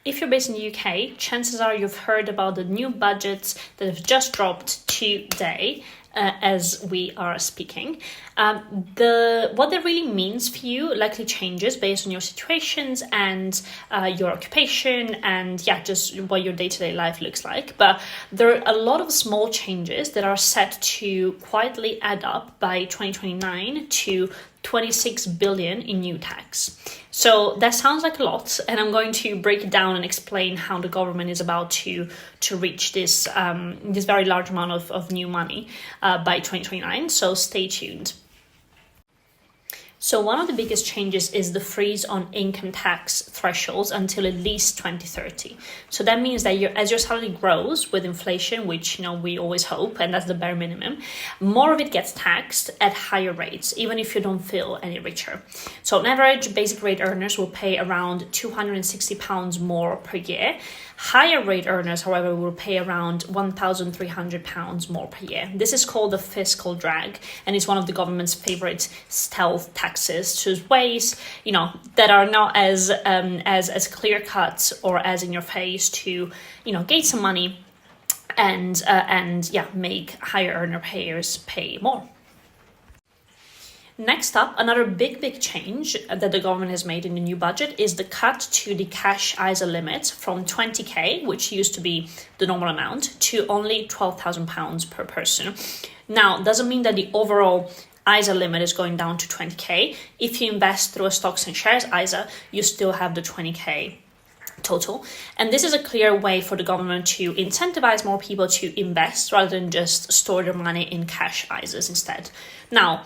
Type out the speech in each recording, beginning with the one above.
If you're based in the UK, chances are you've heard about the new budgets that have just dropped today. As we are speaking, what that really means for you likely changes based on your situations and your occupation and just what your day-to-day life looks like. But there are a lot of small changes that are set to quietly add up by 2029 to 26 billion in new tax. So that sounds like a lot, and I'm going to break it down and explain how the government is about to reach this very large amount of new money by 2029. So stay tuned. So one of the biggest changes is the freeze on income tax thresholds until at least 2030. So that means that as your salary grows with inflation, which we always hope, and that's the bare minimum, more of it gets taxed at higher rates, even if you don't feel any richer. So on average, basic rate earners will pay around £260 more per year. Higher rate earners, however, will pay around £1,300 more per year. This is called the fiscal drag, and it's one of the government's favorite stealth taxes, choose ways, that are not as clear cut or as in your face to, gain some money and make higher earner payers pay more. Next up, another big change that the government has made in the new budget is the cut to the cash ISA limit from 20k, which used to be the normal amount, to only £12,000 per person. Now, doesn't mean that the overall ISA limit is going down to 20k. If you invest through a stocks and shares ISA, you still have the 20k total. And this is a clear way for the government to incentivize more people to invest rather than just store their money in cash ISAs instead. Now,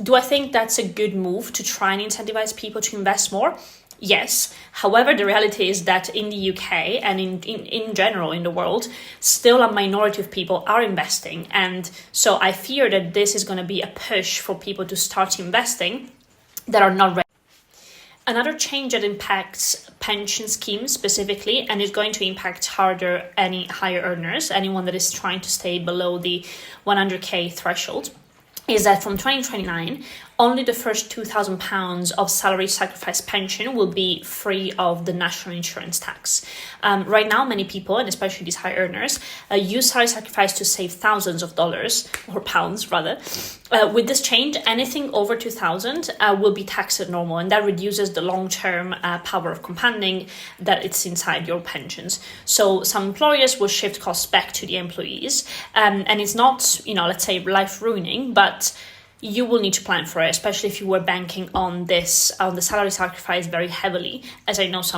do I think that's a good move to try and incentivize people to invest more? Yes. However, the reality is that in the UK and in general in the world, still a minority of people are investing. And so I fear that this is going to be a push for people to start investing that are not ready. Another change that impacts pension schemes specifically, and is going to impact harder any higher earners, anyone that is trying to stay below the 100k threshold, is that from 2029, only the first £2,000 of salary sacrifice pension will be free of the national insurance tax. Right now, many people, and especially these high earners, use salary sacrifice to save thousands of dollars, or pounds rather. With this change, anything over 2,000 will be taxed at normal, and that reduces the long-term power of compounding that it's inside your pensions. So some employers will shift costs back to the employees, and it's not, let's say life-ruining, but you will need to plan for it, especially if you were banking on the salary sacrifice very heavily, as I know some